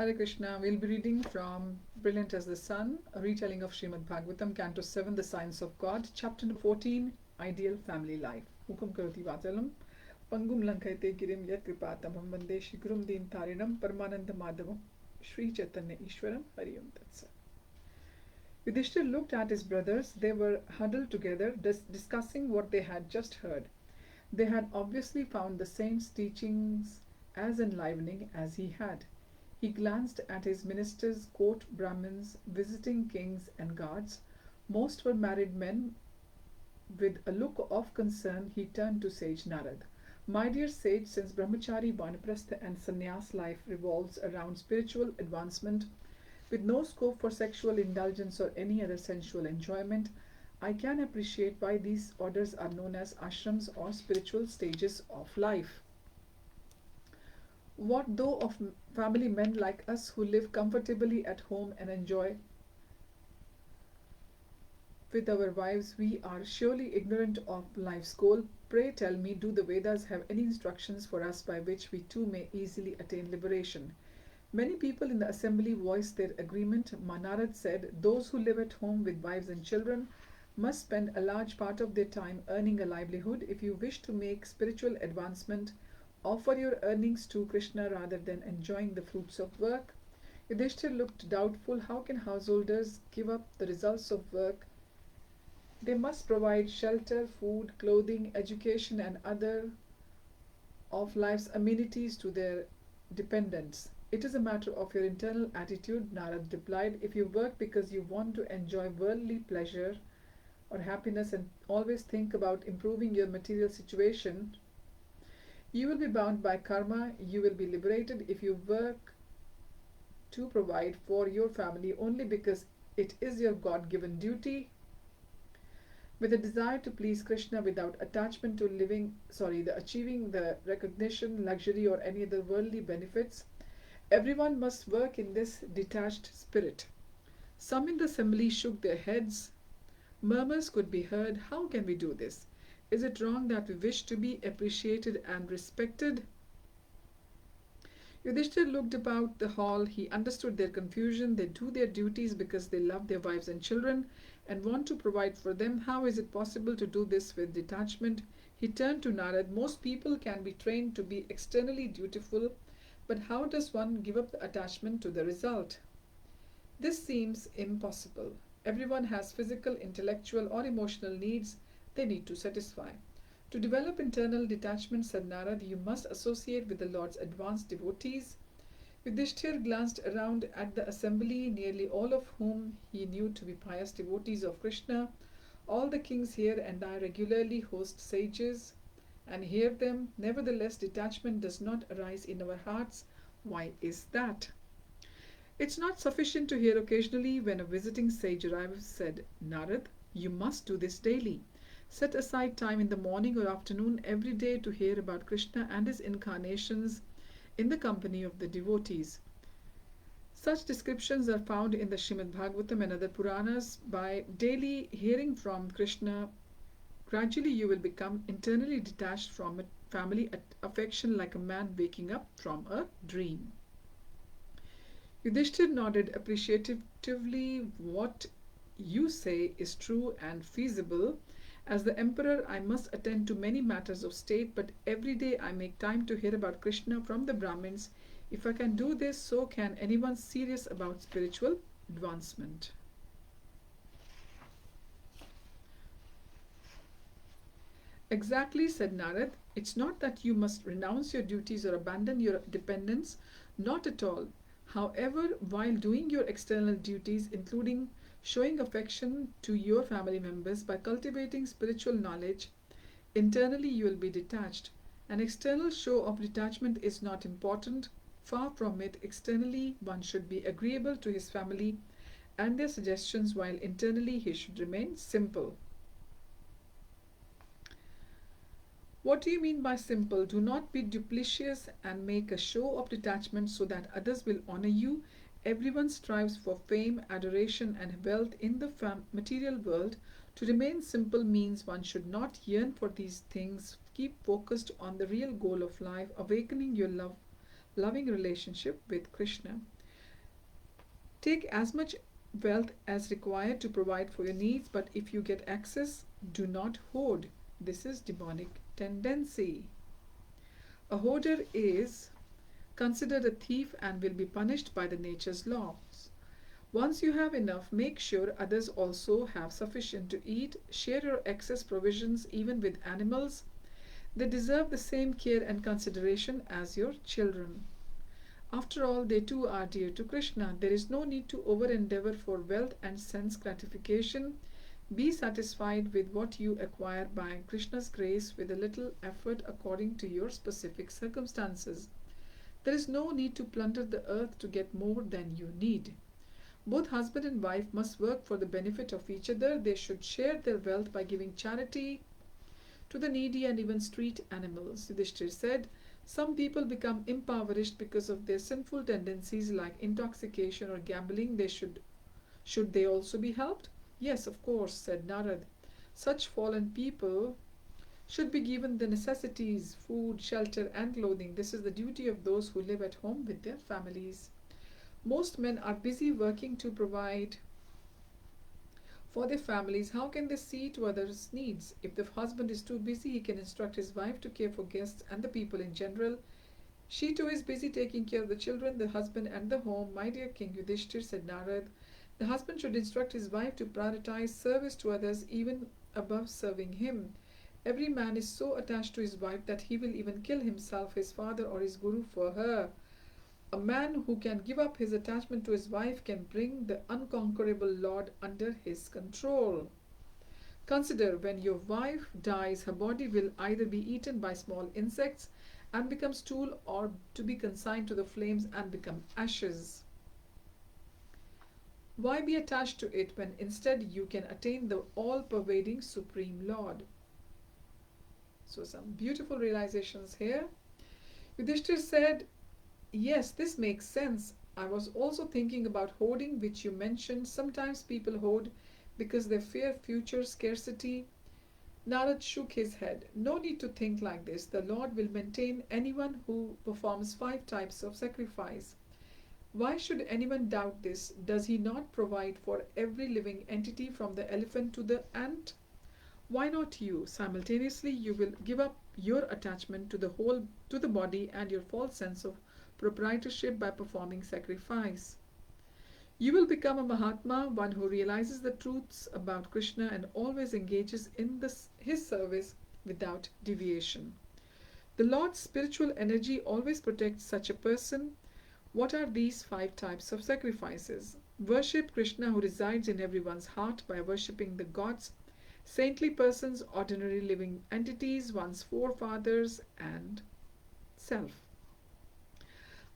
Hare Krishna. We'll be reading from Brilliant as the Sun, a retelling of Srimad Bhagavatam Canto 7, The Science of God, Chapter number 14, Ideal Family Life. Mukum karoti vachalam, pangum lankaite girim yat kripatamam vande shigurum din tarinam paramananda madhavam, Sri Chaitanya Ishwaram Hariyam Tatsa. Yudhishthir looked at his brothers. They were huddled together, discussing what they had just heard. They had obviously found the saint's teachings as enlivening as he had. He glanced at his ministers, court Brahmins, visiting kings and guards. Most were married men. With a look of concern, he turned to sage Narad. My dear sage, since brahmachari, vanaprastha and sannyas life revolves around spiritual advancement with no scope for sexual indulgence or any other sensual enjoyment, I can appreciate why these orders are known as ashrams or spiritual stages of life. What though of family men like us who live comfortably at home and enjoy with our wives? We are surely ignorant of life's goal. Pray tell me, do the Vedas have any instructions for us by which we too may easily attain liberation? Many people in the assembly voiced their agreement. Narad said, those who live at home with wives and children must spend a large part of their time earning a livelihood. If you wish to make spiritual advancement, offer your earnings to Krishna rather than enjoying the fruits of work. Yudhishthir looked doubtful. How can householders give up the results of work? They must provide shelter, food, clothing, education, and other of life's amenities to their dependents. It is a matter of your internal attitude, Narad replied. If you work because you want to enjoy worldly pleasure or happiness and always think about improving your material situation, you will be bound by karma. You will be liberated if you work to provide for your family only because it is your God-given duty, with a desire to please Krishna without attachment to achieving the recognition, luxury, or any other worldly benefits. Everyone must work in this detached spirit. Some in the assembly shook their heads. Murmurs could be heard. How can we do this? Is it wrong that we wish to be appreciated and respected? Yudhishthir looked about the hall. He understood their confusion. They do their duties because they love their wives and children and want to provide for them. How is it possible to do this with detachment? He turned to Narad. Most people can be trained to be externally dutiful, but how does one give up the attachment to the result? This seems impossible. Everyone has physical, intellectual, or emotional needs they need to satisfy. To develop internal detachment, said Narad, you must associate with the Lord's advanced devotees. Yudhishthir glanced around at the assembly, nearly all of whom he knew to be pious devotees of Krishna. All the kings here and I regularly host sages and hear them. Nevertheless, detachment does not arise in our hearts. Why is that? It's not sufficient to hear occasionally when a visiting sage arrives, said Narad. You must do this daily. Set aside time in the morning or afternoon every day to hear about Krishna and his incarnations in the company of the devotees. Such descriptions are found in the Srimad Bhagavatam and other Puranas. By daily hearing from Krishna, gradually you will become internally detached from a family affection like a man waking up from a dream. Yudhishthir nodded appreciatively. What you say is true and feasible. As the emperor, I must attend to many matters of state, but every day I make time to hear about Krishna from the Brahmins. If I can do this, so can anyone serious about spiritual advancement. Exactly, said Narad. It's not that you must renounce your duties or abandon your dependence. Not at all. However, while doing your external duties, including showing affection to your family members by cultivating spiritual knowledge, internally you will be detached. An external show of detachment is not important. Far from it. Externally, one should be agreeable to his family and their suggestions, while internally he should remain simple. What do you mean by simple? Do not be duplicitous and make a show of detachment so that others will honor you. Everyone strives for fame, adoration, and wealth in the material world. To remain simple means one should not yearn for these things. Keep focused on the real goal of life, awakening your loving relationship with Krishna. Take as much wealth as required to provide for your needs, but if you get excess, do not hoard. This is demonic tendency. A hoarder is considered a thief and will be punished by the nature's laws. Once you have enough, make sure others also have sufficient to eat. Share your excess provisions even with animals. They deserve the same care and consideration as your children. After all, they too are dear to Krishna. There is no need to over endeavor for wealth and sense gratification. Be satisfied with what you acquire by Krishna's grace with a little effort according to your specific circumstances. There is no need to plunder the earth to get more than you need. Both husband and wife must work for the benefit of each other. They should share their wealth by giving charity to the needy and even street animals. Yudhishthir said, some people become impoverished because of their sinful tendencies like intoxication or gambling. Should they also be helped? Yes, of course, said Narad. Such fallen people should be given the necessities, food, shelter, and clothing. This is the duty of those who live at home with their families. Most men are busy working to provide for their families. How can they see to others' needs? If the husband is too busy, he can instruct his wife to care for guests and the people in general. She too is busy taking care of the children, the husband, and the home. My dear King Yudhishthir, said Narad, the husband should instruct his wife to prioritize service to others even above serving him. Every man is so attached to his wife that he will even kill himself, his father, or his guru for her. A man who can give up his attachment to his wife can bring the unconquerable Lord under his control. Consider, when your wife dies, her body will either be eaten by small insects and become stool, or to be consigned to the flames and become ashes. Why be attached to it when instead you can attain the all-pervading Supreme Lord? So some beautiful realizations here. Yudhishthir said, yes, this makes sense. I was also thinking about hoarding, which you mentioned. Sometimes people hoard because they fear future scarcity. Narad shook his head. No need to think like this. The Lord will maintain anyone who performs 5 types of sacrifice. Why should anyone doubt this? Does he not provide for every living entity from the elephant to the ant? Why not you? Simultaneously, you will give up your attachment to the body and your false sense of proprietorship by performing sacrifice. You will become a Mahatma, one who realizes the truths about Krishna and always engages in his service without deviation. The Lord's spiritual energy always protects such a person. What are these 5 types of sacrifices? Worship Krishna, who resides in everyone's heart, by worshipping the gods, saintly persons, ordinary living entities, one's forefathers, and self.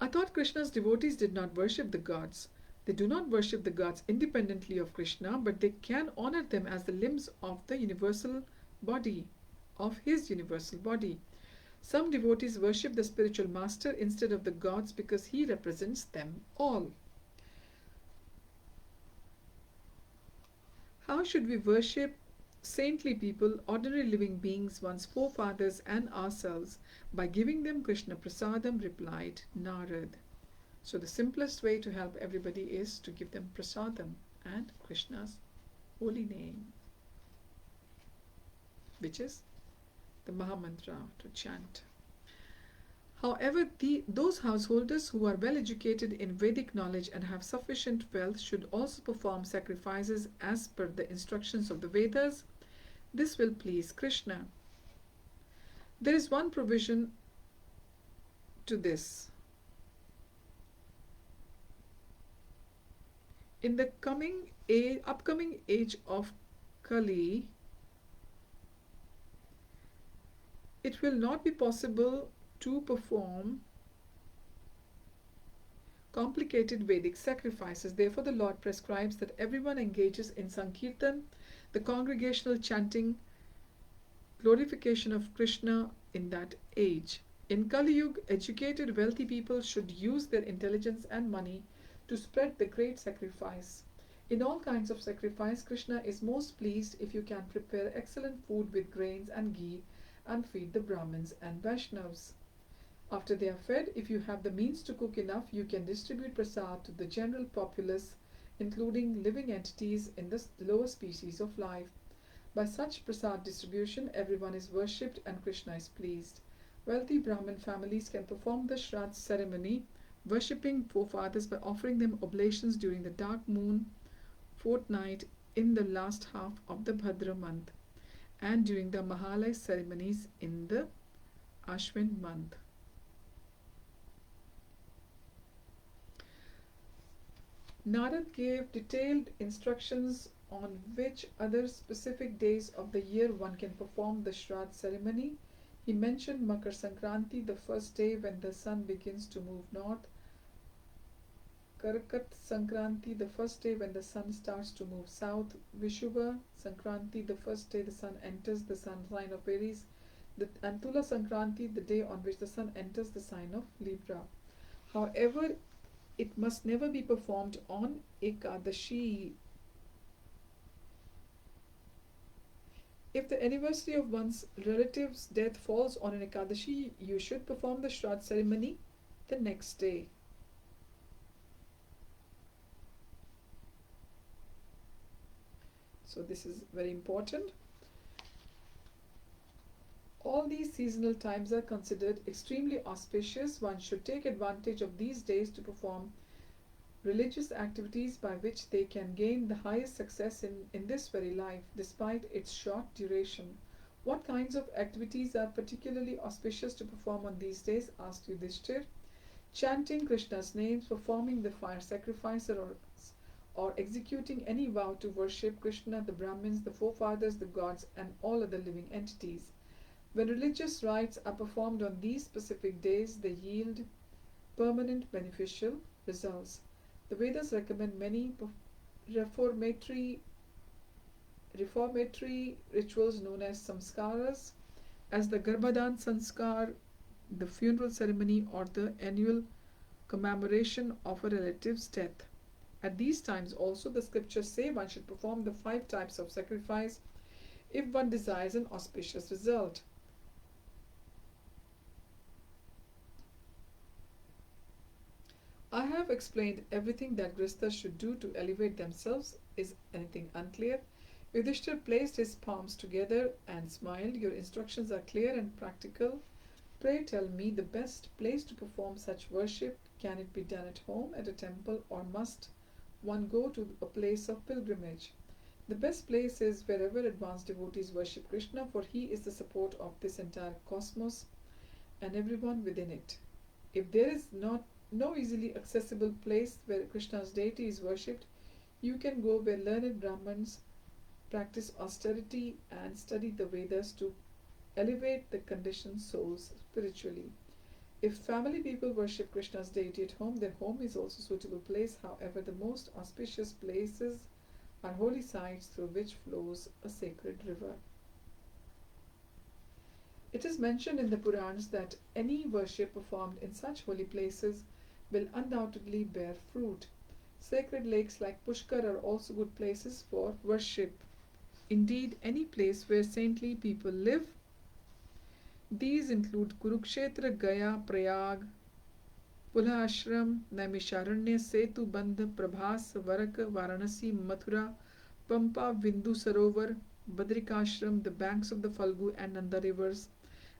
I thought Krishna's devotees did not worship the gods. They do not worship the gods independently of Krishna, but they can honor them as the limbs of the universal body, of his universal body. Some devotees worship the spiritual master instead of the gods because he represents them all. How should we worship saintly people, ordinary living beings, one's forefathers and ourselves? By giving them Krishna Prasadam, replied Narad. So the simplest way to help everybody is to give them Prasadam and Krishna's holy name, which is the Mahamantra to chant. However, those householders who are well educated in Vedic knowledge and have sufficient wealth should also perform sacrifices as per the instructions of the Vedas. This will please Krishna. There is one provision to this. In the upcoming age of Kali, it will not be possible to perform complicated Vedic sacrifices. Therefore, the Lord prescribes that everyone engages in Sankirtan, the congregational chanting, glorification of Krishna in that age. In Kali Yuga, educated, wealthy people should use their intelligence and money to spread the great sacrifice. In all kinds of sacrifice, Krishna is most pleased if you can prepare excellent food with grains and ghee and feed the Brahmins and Vaishnavas. After they are fed, if you have the means to cook enough, you can distribute prasad to the general populace, including living entities in the lower species of life. By such prasad distribution, everyone is worshipped and Krishna is pleased. Wealthy Brahmin families can perform the Shraddh ceremony, worshipping forefathers by offering them oblations during the dark moon fortnight in the last half of the Bhadra month and during the Mahalaya ceremonies in the Ashwin month. Narad gave detailed instructions on which other specific days of the year one can perform the Shraddh ceremony. He mentioned Makar Sankranti, the first day when the sun begins to move north, Karakat Sankranti, the first day when the sun starts to move south, Vishuva Sankranti, the first day the sun enters the sun sign of Aries, and Tula Sankranti, the day on which the sun enters the sign of Libra. However, it must never be performed on Ekadashi. If the anniversary of one's relative's death falls on an Ekadashi, you should perform the Shraddh ceremony the next day. So this is very important. All these seasonal times are considered extremely auspicious. One should take advantage of these days to perform religious activities by which they can gain the highest success in this very life, despite its short duration. What kinds of activities are particularly auspicious to perform on these days? Asked Yudhishthir. Chanting Krishna's names, performing the fire sacrifice, or executing any vow to worship Krishna, the Brahmins, the forefathers, the gods, and all other living entities. When religious rites are performed on these specific days, they yield permanent beneficial results. The Vedas recommend many reformatory rituals known as samskaras, as the Garbhadan Sanskar, the funeral ceremony, or the annual commemoration of a relative's death. At these times also, the scriptures say one should perform the 5 types of sacrifice if one desires an auspicious result. I have explained everything that Grihasthas should do to elevate themselves. Is anything unclear? Yudhishthir placed his palms together and smiled. Your instructions are clear and practical. Pray tell me the best place to perform such worship. Can it be done at home, at a temple, or must one go to a place of pilgrimage? The best place is wherever advanced devotees worship Krishna, for he is the support of this entire cosmos and everyone within it. If there is no easily accessible place where Krishna's deity is worshipped, you can go where learned Brahmins practice austerity and study the Vedas to elevate the conditioned souls spiritually. If family people worship Krishna's deity at home, then home is also a suitable place. However, the most auspicious places are holy sites through which flows a sacred river. It is mentioned in the Purans that any worship performed in such holy places will undoubtedly bear fruit. Sacred lakes like Pushkar are also good places for worship. Indeed, any place where saintly people live. These include Kurukshetra, Gaya, Prayag, Pula Ashram, Naimisharanya, Setu, Bandha, Prabhas, Varaka, Varanasi, Mathura, Pampa, Vindu Sarovar, Badrikashram, the banks of the Falgu and Nanda rivers,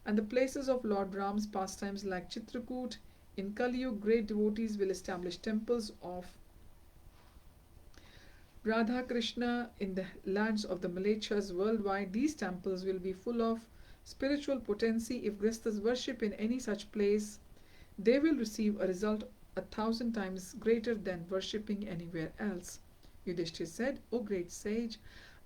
and the places of Lord Ram's pastimes like Chitrakoot. In Kali Yuga, great devotees will establish temples of Radha Krishna in the lands of the Malechas worldwide. These temples will be full of spiritual potency. If Grihasthas worship in any such place, they will receive a result 1,000 times greater than worshipping anywhere else. Yudhishthir said, O great sage,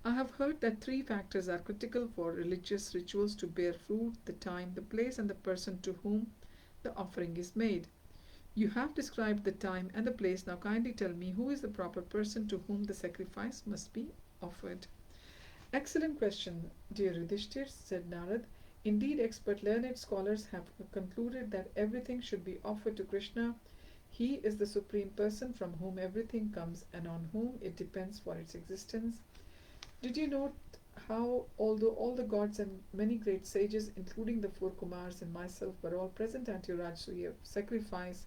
I have heard that 3 factors are critical for religious rituals to bear fruit: the time, the place, and the person to whom the offering is made. You have described the time and the place. Now kindly tell me who is the proper person to whom the sacrifice must be offered. Excellent question, dear Yudhishthir, said Narad. Indeed, expert learned scholars have concluded that everything should be offered to Krishna. He is the supreme person from whom everything comes and on whom it depends for its existence. Did you note how, although all the gods and many great sages, including the four Kumars and myself, were all present at your Rajasuya sacrifice,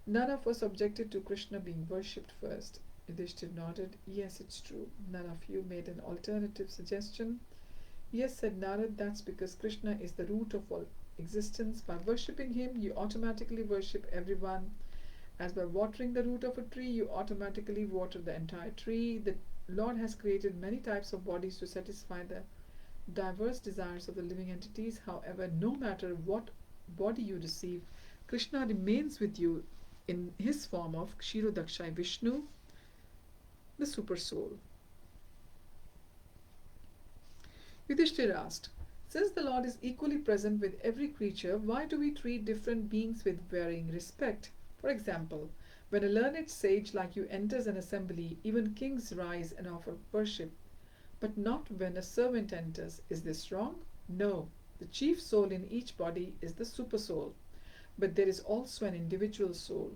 none of us objected to Krishna being worshipped first. Yudhishthir nodded. Yes, it's true. None of you made an alternative suggestion. Yes, said Narad, that's because Krishna is the root of all existence. By worshipping him, you automatically worship everyone. As by watering the root of a tree, you automatically water the entire tree. The Lord has created many types of bodies to satisfy the diverse desires of the living entities. However, no matter what body you receive, Krishna remains with you in his form of Kshirodakshay Vishnu, the super soul. Yudhishthir asked, since the Lord is equally present with every creature, why do we treat different beings with varying respect? For example, when a learned sage like you enters an assembly, even kings rise and offer worship, but not when a servant enters. Is this wrong? No. The chief soul in each body is the super soul, but there is also an individual soul.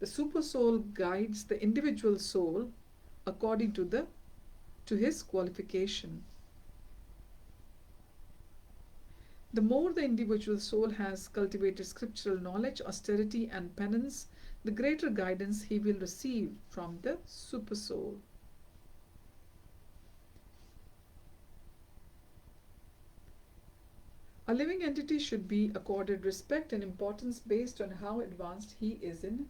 The super soul guides the individual soul according to his qualification. The more the individual soul has cultivated scriptural knowledge, austerity, and penance, the greater guidance he will receive from the super soul. A living entity should be accorded respect and importance based on how advanced he is in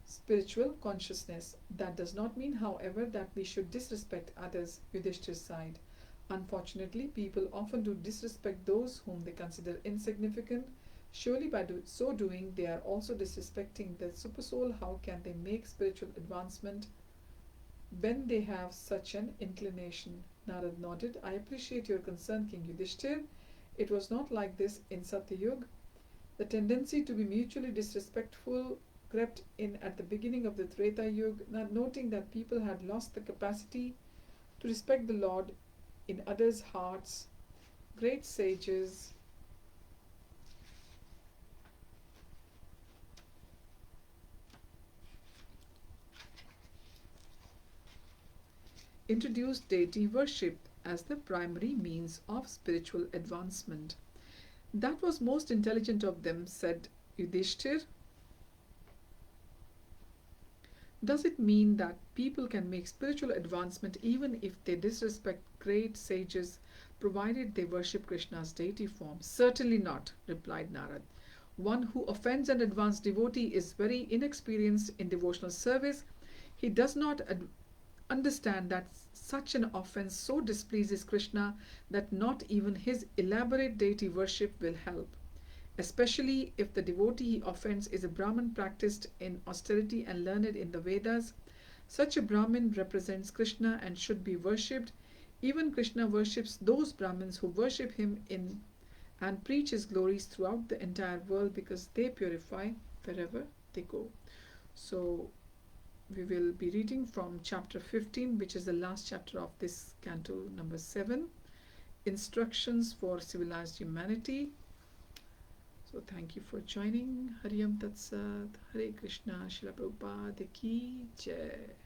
spiritual consciousness. That does not mean, however, that we should disrespect others, Yudhishthir sighed. Unfortunately, people often do disrespect those whom they consider insignificant. Surely by so doing, they are also disrespecting the super soul. How can they make spiritual advancement when they have such an inclination? Narad nodded. I appreciate your concern, King Yudhishthir. It was not like this in Satyayug. The tendency to be mutually disrespectful crept in at the beginning of the Treta Yuga, not noting that people had lost the capacity to respect the Lord in others' hearts. Great sages introduced deity worship as the primary means of spiritual advancement. That was most intelligent of them, said Yudhishthir. Does it mean that people can make spiritual advancement even if they disrespect great sages, provided they worship Krishna's deity form? Certainly not, replied Narad. One who offends an advanced devotee is very inexperienced in devotional service. He does not understand that such an offense so displeases Krishna that not even his elaborate deity worship will help. Especially if the devotee he offends is a Brahmin practiced in austerity and learned in the Vedas. Such a Brahmin represents Krishna and should be worshipped. Even Krishna worships those Brahmins who worship him in and preach his glories throughout the entire world because they purify wherever they go. So we will be reading from chapter 15, which is the last chapter of this canto number 7, Instructions for Civilized Humanity. So thank you for joining. Hari Om Tat Sat. Hare Krishna. Srila Prabhupada Ki Jai.